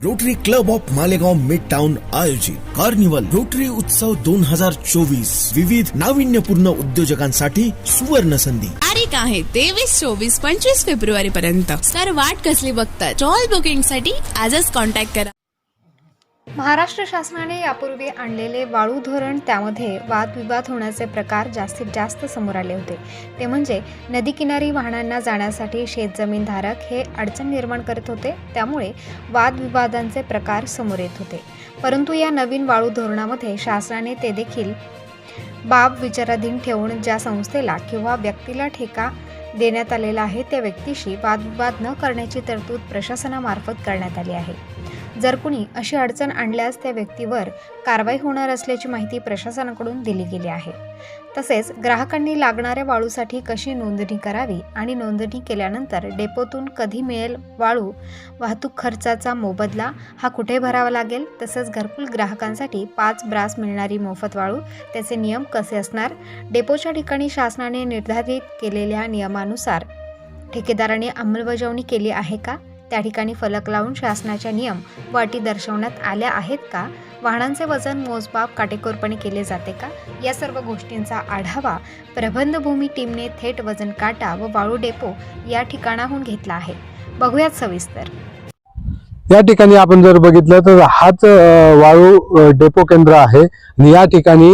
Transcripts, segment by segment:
Rotary club of Malegaon mid town आयोजित carnival rotary उत्सव 2024 विविध नाविन्यपूर्ण उद्योजकांसाठी सुवर्ण संधी. तारीख आहे 23, 24, 25 फेब्रुवारी पर्यंत. तर वाट कसली बघतात? स्टॉल बुकिंग साठी आजच कॉन्टॅक्ट करा. महाराष्ट्र शासनाने यापूर्वी आणलेले वाळू धोरण, त्यामध्ये वादविवाद होण्याचे प्रकार जास्तीत जास्त समोर आले होते. ते म्हणजे नदी किनारी वाहनांना जाण्यासाठी शेतजमीनधारक हे अडचण निर्माण करत होते. त्यामुळे वादविवादांचे प्रकार समोर येत होते. परंतु या नवीन वाळू धोरणामध्ये शासनाने ते देखील बाब विचाराधीन ठेवून ज्या संस्थेला किंवा व्यक्तीला ठेका देण्यात आलेला आहे त्या व्यक्तीशी वादविवाद न करण्याची तरतूद प्रशासनामार्फत करण्यात आली आहे. जर कुणी अशी अडचण आणल्यास त्या व्यक्तीवर कारवाई होणार असल्याची माहिती प्रशासनाकडून दिली गेली आहे. तसेच ग्राहकांनी लागणाऱ्या वाळूसाठी कशी नोंदणी करावी आणि नोंदणी केल्यानंतर डेपोतून कधी मिळेल वाळू, वाहतूक खर्चाचा मोबदला हा कुठे भरावा लागेल, तसेच घरकुल ग्राहकांसाठी 5 ब्रास मिळणारी मोफत वाळू, त्याचे नियम कसे असणार, डेपोच्या ठिकाणी शासनाने निर्धारित केलेल्या नियमानुसार ठेकेदाराने अंमलबजावणी केली आहे का, त्या ठिकाणी फलक लावून शासनाच्या नियम व अटी दर्शवण्यात आल्या आहेत का, वाहनांचे वजन मोजमाप काटेकोरपणे केले जाते का, या सर्व गोष्टींचा आढावा प्रबंधभूमी टीमने थेट वजन काटा व वाळू डेपो या ठिकाणाहून घेतला आहे. बघूयात सविस्तर. या ठिकाणी आपण जर बघितलं तर हाच वाळू डेपो केंद्र आहे. या ठिकाणी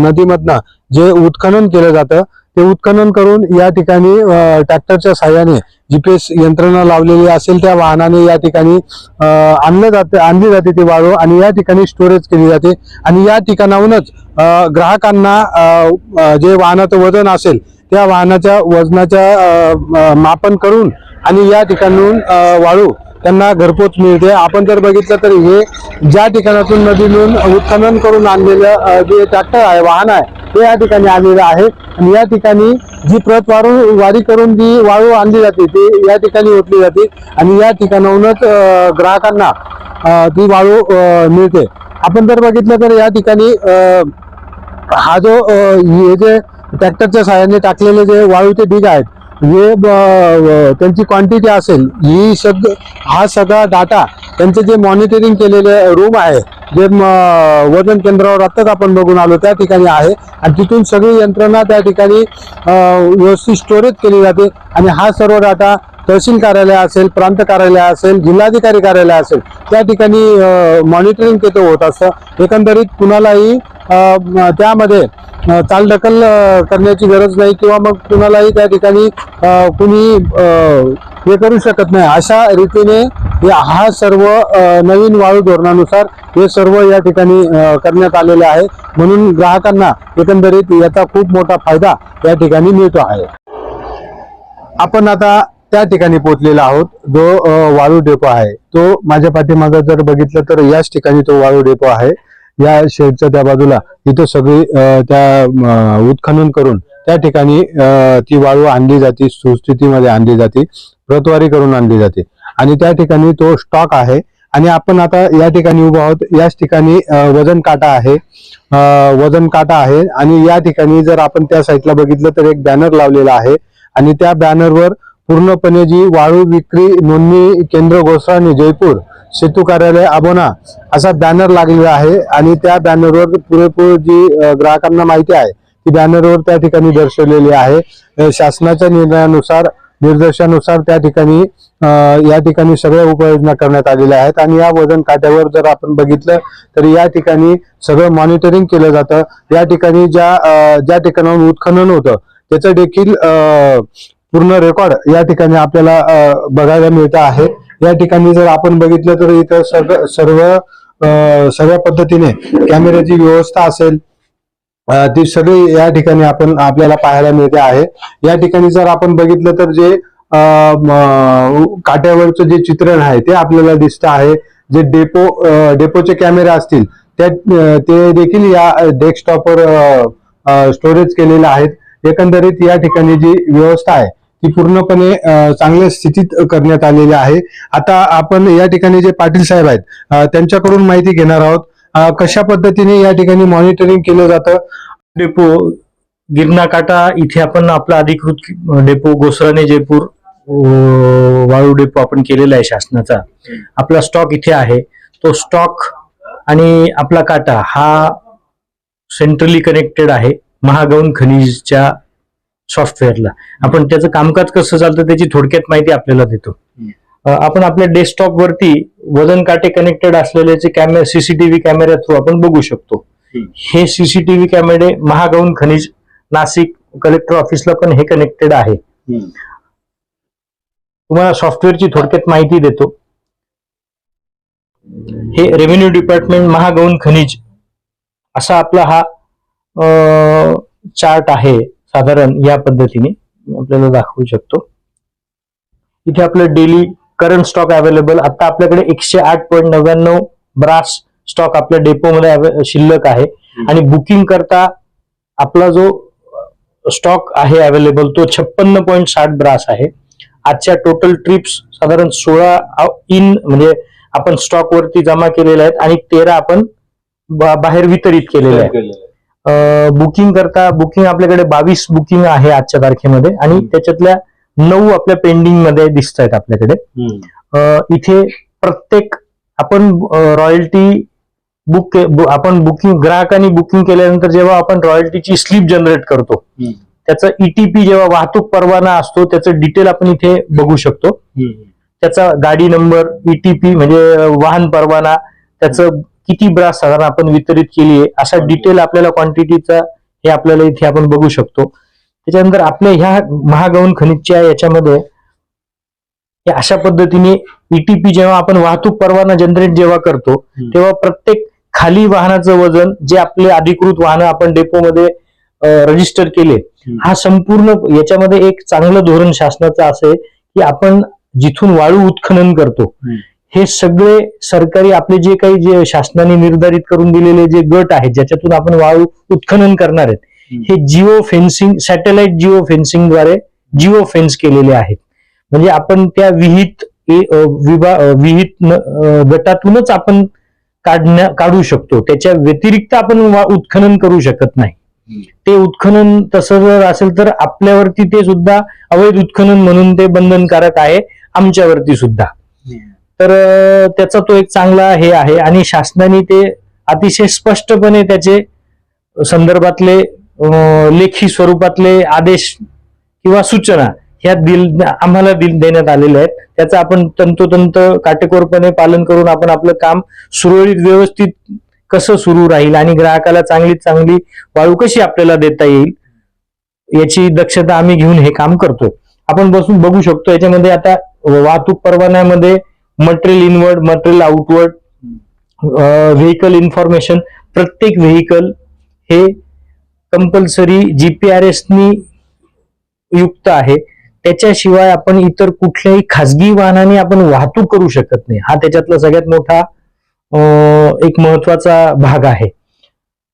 नदीमधनं जे उत्खनन केलं जातं ते उत्खनन करून या ठिकाणी ट्रॅक्टरच्या साहाय्याने GPS यंत्रणा लावलेली असेल त्या वाहनाने या ठिकाणी आणली जाते ती वाळू आणि या ठिकाणी स्टोरेज केली जाते आणि या ठिकाणाहूनच ग्राहकांना जे वाहनाचं वजन असेल त्या वाहनाच्या वजनाच्या मापन करून आणि या ठिकाणून वाळू त्यांना घरपोच मिळते. आपण जर बघितलं तर हे ज्या ठिकाणातून नदीतून उत्खनन करून आणलेलं जे ट्रॅक्टर आहे, वाहन आहे, ते या ठिकाणी आलेलं आहे आणि या ठिकाणी जी प्रत वारी करून जी वाळू आणली जाते ती या ठिकाणी ओतली जाते आणि या ठिकाणाहूनच ग्राहकांना ती वाळू मिळते. आपण जर बघितलं तर या ठिकाणी हा जो हे जे ट्रॅक्टरच्या सहाय्याने टाकलेले जे वाळूचे ढीग आहेत, हे त्यांची क्वांटिटी असेल, हा सगळा डाटा त्यांचे जे मॉनिटरिंग केलेले रूम आहे, जे वजन केंद्रावर आत्ताच आपण बघून आलो त्या ठिकाणी आहे आणि तिथून सगळी यंत्रणा त्या ठिकाणी व्यवस्थित स्टोरेज केली जाते आणि हा सर्व डाटा तहसील कार्यालय असेल, प्रांत कार्यालय असेल, जिल्हाधिकारी कार्यालय असेल त्या ठिकाणी मॉनिटरिंग तिथे होत असतं. एकंदरीत कुणालाही त्यामध्ये चालढकल करण्याची गरज नाही किंवा मग कुणालाही त्या ठिकाणी कुणी हे करू शकत नाही. अशा रीतीने हा सर्व नवीन वाळू धोरणानुसार हे सर्व या ठिकाणी करण्यात आलेले आहे. म्हणून ग्राहकांना एकंदरीत याचा खूप मोठा फायदा या ठिकाणी मिळतो आहे. आपण आता त्या ठिकाणी पोहोचलेला आहोत जो वाळू डेपो आहे. तो माझ्या पाठीमागे जर बघितलं तर याच ठिकाणी तो वाळू डेपो आहे. या शेडच्या त्या बाजूला इथं सगळी त्या उत्खनन करून त्या ठिकाणी ती वाळू आणली जाते, सुस्थितीमध्ये आणली जाते, प्रतवारी करून आणली जाते आणि त्या ठिकाणी तो स्टॉक आहे. आणि आपण आता या ठिकाणी उभा आहोत. याच ठिकाणी वजन काटा आहे, आणि या ठिकाणी जर आपण त्या साईडला बघितलं तर एक बॅनर लावलेला आहे आणि त्या बॅनरवर पूर्णपणे जी वाळू विक्री नोंदणी केंद्र घोसाळणे जयपूर सेतू कार्यालय अबोना असा बॅनर लागलेला आहे आणि त्या बॅनरवर पुरेपूर जी ग्राहकांना माहिती आहे ती बॅनरवर त्या ठिकाणी दर्शवलेली आहे. शासनाच्या निर्देशानुसार त्या ठिकाणी या ठिकाणी सगळ्या उपाययोजना करण्यात आलेल्या आहेत आणि या वजन काट्यावर जर आपण बघितलं तर या ठिकाणी सगळं मॉनिटरिंग केलं जातं. या ठिकाणी ज्या ठिकाणाहून उत्खनन होतं त्याचं देखील पूर्ण रेकॉर्ड या ठिकाणी आपल्याला बघायला मिळतं आहे. या ठिकाणी जर आपण बघितलं तर इथं सगळ्या पद्धतीने कॅमेऱ्याची व्यवस्था असेल ती सगळी या ठिकाणी आपल्याला पाहायला मिळते आहे. या ठिकाणी जर आपण बघितलं तर जे काट्यावरचं जे चित्रण आहे ते आपल्याला दिसतं आहे. जे डेपोचे कॅमेरे असतील ते देखील या डेस्कटॉपवर स्टोरेज केलेले आहेत. एकंदरीत या ठिकाणी जी व्यवस्था आहे ती पूर्णपणे चांगल्या स्थितीत करण्यात आलेली आहे. आता आपण या ठिकाणी जे पाटील साहेब आहेत त्यांच्याकडून माहिती घेणार आहोत. कशा पद्धतीने या ठिकाणी मॉनिटरिंग केलं जातं. डेपो गिरणा काटा इथे आपण आपला अधिकृत डेपो घोसाळणे जयपूर वाळू डेपो आपण केलेला आहे शासनाचा. आपला स्टॉक इथे आहे. तो स्टॉक आणि आपला काटा हा सेंट्रली कनेक्टेड आहे महागौण खनिजच्या सॉफ्टवेअरला. आपण त्याचं कामकाज कसं चालतं त्याची थोडक्यात माहिती आपल्याला देतो. आपण आपल्या डेस्कटॉप वरती वजन काटे कनेक्टेड असलेल्याचे कॅमेरे सीसीटीव्ही कॅमेऱ्या थ्रू आपण बघू शकतो. हे सीसीटीव्ही कॅमेरे महागौण खनिज नाशिक कलेक्टर ऑफिसला पण हे कनेक्टेड आहे. तुम्हाला सॉफ्टवेअरची थोडक्यात माहिती देतो. हे रेव्हेन्यू डिपार्टमेंट महागौण खनिज असा आपला हा चार्ट आहे. साधारण या पद्धतीने आपल्याला दाखवू शकतो. इथे आपलं डेली करंट स्टॉक अवेलेबल आता आपल्याकडे 108.99 ब्रास स्टॉक आपल्या डेपोमध्ये शिल्लक आहे. आणि बुकिंग करता आपला जो स्टॉक आहे अवेलेबल तो 56.60 ब्रास आहे. आजच्या टोटल ट्रिप्स साधारण 16 इन म्हणजे आपण स्टॉक वरती जमा केलेले आहेत आणि 13 आपण बाहेर वितरित केलेले आहेत. बुकिंग आपल्याकडे 22 बुकिंग आहे आजच्या तारखेमध्ये आणि त्याच्यातल्या 9 आपल्या पेंडिंग मध्ये दिसत आहेत आपल्याकडे. इथे प्रत्येक आपण रॉयल्टी आपण बुकिंग ग्राहकांनी बुकिंग केल्यानंतर जेव्हा आपण रॉयल्टीची स्लिप जनरेट करतो त्याचं ईटीपी जेव्हा वाहतूक परवाना असतो त्याचं डिटेल आपण इथे बघू शकतो. त्याचा गाडी नंबर ईटीपी म्हणजे वाहन परवाना त्याचं किती ब्रास साधारण आपण वितरित केली आहे असा डिटेल आपल्याला क्वांटिटीचा हे आपल्याला इथे आपण बघू शकतो. त्याच्यानंतर आपल्या ह्या महागौण खनिजच्या याच्यामध्ये अशा पद्धतीने ईटीपी जेव्हा आपण वाहतूक परवाना जनरेट जेव्हा करतो तेव्हा प्रत्येक खाली वाहनाचं वजन जे आपले अधिकृत वाहनं आपण डेपोमध्ये रजिस्टर केले हा संपूर्ण याच्यामध्ये एक चांगलं धोरण शासनाचं असं आहे की आपण जिथून वाळू उत्खनन करतो हे सगळे सरकारी आपले जे काही जे शासनाने निर्धारित करून दिलेले जे गट आहेत ज्याच्यातून आपण वाळू उत्खनन करणार आहेत हे Jio fencing satellite Jio fencing द्वारे जिओ फेन्स केलेले आहेत. म्हणजे आपण त्या विहित गटातूनच आपण काढू शकतो. त्याच्या व्यतिरिक्त आपण उत्खनन करू शकत नाही. ते उत्खनन तसं जर असेल तर आपल्यावरती ते सुद्धा अवैध उत्खनन म्हणून ते बंधनकारक आहे आमच्यावरती सुद्धा. तर त्याचा तो एक चांगला हे आहे आणि शासनाने ते अतिशय स्पष्टपणे त्याचे संदर्भातले लेखी स्वरूपातले आदेश किंवा सूचना ह्या आम्हाला देण्यात आलेल्या आहेत. त्याचं आपण तंतोतंत काटेकोरपणे पालन करून आपण आपलं काम सुरळीत व्यवस्थित कसं सुरू राहील आणि ग्राहकाला चांगली वाळू कशी आपल्याला देता येईल याची दक्षता आम्ही घेऊन हे काम करतोय. आपण बसून बघू शकतो याच्यामध्ये आता वाहतूक परवान्यामध्ये material inward material outward vehicle information प्रत्येक व्हेकल हे कंपल्सरी जीपीआरएस नी युक्त आहे. त्याच्याशिवाय आपण इतर कुठल्याही खासगी वाहनाने आपण वाहतूक करू शकत नाही. हा त्याच्यातला सगळ्यात मोठा एक महत्वाचा भाग आहे.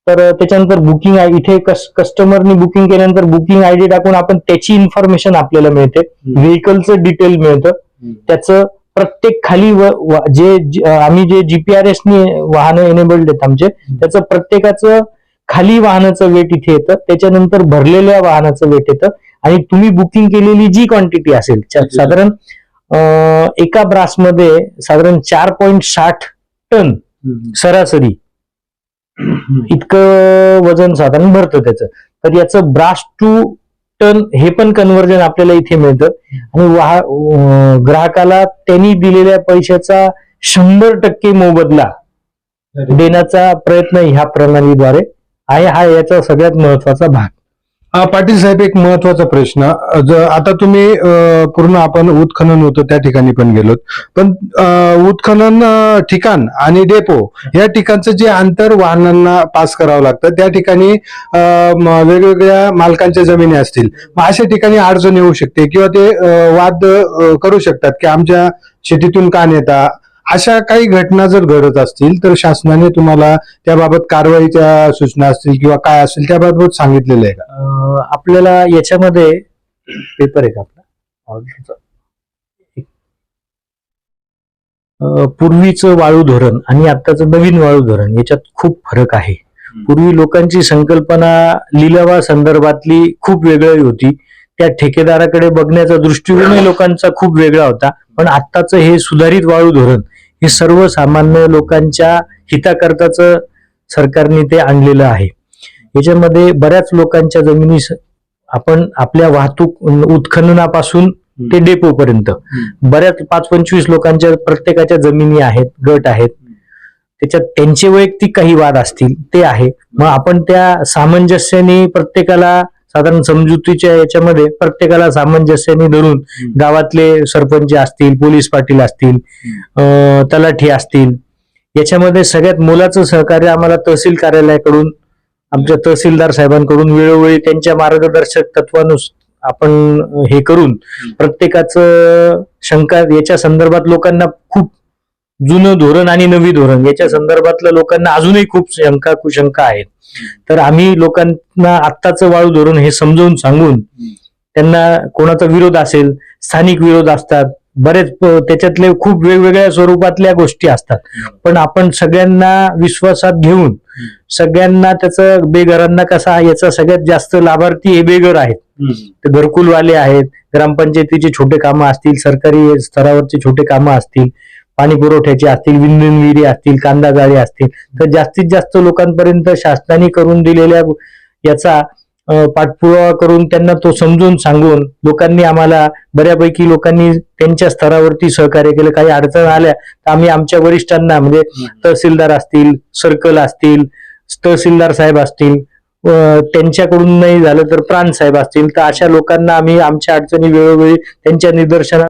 तर त्याच्यानंतर बुकिंग आहे इथे कस्टमरनी बुकिंग केल्यानंतर बुकिंग आयडी टाकून आपण त्याची इन्फॉर्मेशन आपल्याला मिळते. व्हेकलचं डिटेल मिळतं. त्याचं प्रत्येक खाली जे आम्ही जे जीपीआरएस नी वाहनं एनेबल्ड आहेत आमचे त्याचं प्रत्येकाचं खाली वाहनाचं वेट इथे येतं. त्याच्यानंतर भरलेल्या वाहनाचं वेट येतं आणि तुम्ही बुकिंग केलेली जी क्वांटिटी असेल साधारण एका ब्रासमध्ये साधारण 4.60 टन सरासरी इतकं वजन साधारण भरतं त्याचं. तर याचं ब्रास टू टन हे पण कन्व्हर्जन आपल्याला इथे मिळतं आणि ग्राहकाला त्यांनी दिलेल्या पैशाचा 100% मोबदला देण्याचा प्रयत्न ह्या प्रणालीद्वारे आहे. हा याचा सगळ्यात महत्वाचा भाग. पाटील साहेब एक महत्वाचा प्रश्न आता तुम्ही पूर्ण आपण उत्खनन होतं त्या ठिकाणी पण गेलोत पण उत्खनन ठिकाण आणि डेपो या ठिकाणचं जे अंतर वाहनांना पास करावं लागतं त्या ठिकाणी वेगवेगळ्या मालकांच्या जमिनी असतील अशा ठिकाणी अडचण येऊ शकते किंवा ते वाद करू शकतात की आमच्या शेतीतून का नेता. अशा काही घटना जर घडत असतील तर शासनाने तुम्हाला त्याबाबत कारवाईच्या सूचना असतील किंवा काय असेल त्याबाबत सांगितलेलं आहे का? आपल्याला याच्यामध्ये पेपर आहे का आपला ऑर्डरचा पूर्वीचं वाळू धोरण आणि आताचं नवीन वाळू धोरण याच्यात खूप फरक आहे. पूर्वी लोकांची संकल्पना लिलावा संदर्भातली खूप वेगळी होती. त्या ठेकेदाराकडे बघण्याचा दृष्टिकोनही लोकांचा खूप वेगळा होता. पण आत्ताचं हे सुधारित वाळू धोरण हे सर्वसामान्य लोकांच्या हिताकरताच सरकारने ते आणलेलं आहे. याच्यामध्ये बऱ्याच लोकांच्या जमिनी आपण आपल्या वाहतूक उत्खननापासून ते डेपो पर्यंत बऱ्याच 5-25 लोकांच्या प्रत्येकाच्या जमिनी आहेत, गट आहेत. त्याच्यात त्यांचे वैयक्तिक काही वाद असतील ते आहे. मग आपण त्या सामंजस्याने प्रत्येकाला साधारण समजुतीच्या याच्यामध्ये प्रत्येकाला सामंजस्याने धरून गावातले सरपंच असतील, पोलीस पाटील असतील, तलाठी असतील, याच्यामध्ये सगळ्यात मोलाचं सहकार्य आम्हाला तहसील कार्यालयाकडून, आमच्या तहसीलदार साहेबांकडून वेळोवेळी त्यांच्या मार्गदर्शक तत्वानुसार आपण हे करून प्रत्येकाचं शंका याच्या संदर्भात लोकांना खूप जुनं धोरण आणि नवी धोरण याच्या संदर्भातल्या लोकांना अजूनही खूप शंका कुशंका आहेत. तर आम्ही लोकांना आत्ताचं वाळू धोरण हे समजावून सांगून त्यांना कोणाचा विरोध असेल, स्थानिक विरोध असतात, बरेच त्याच्यातले खूप वेगवेगळ्या स्वरूपातल्या गोष्टी असतात. पण आपण सगळ्यांना विश्वासात घेऊन सगळ्यांना त्याचं बेघरांना कसा याचा सगळ्यात जास्त लाभार्थी हे बेघर आहेत. ते घरकुलवाले आहेत, ग्रामपंचायतीचे छोटे कामं असतील, सरकारी स्तरावरचे छोटे कामं असतील, पाणी पुरवठ्याचे असतील, विंधन विहिरी असतील, कांदा जाळी असतील, तर जास्तीत जास्त लोकांपर्यंत शासनाने करून दिलेल्या याचा पाठपुरावा करून त्यांना तो समजून सांगून लोकांनी आम्हाला बऱ्यापैकी लोकांनी त्यांच्या स्तरावरती सहकार्य केलं. काही अडचण आल्या तर आम्ही आमच्या वरिष्ठांना म्हणजे तहसीलदार असतील, सर्कल असतील, तहसीलदार साहेब असतील, त्यांच्याकडून नाही झालं तर प्रांत साहेब असतील, तर अशा लोकांना आम्ही आमच्या अडचणी वेळोवेळी त्यांच्या निदर्शनात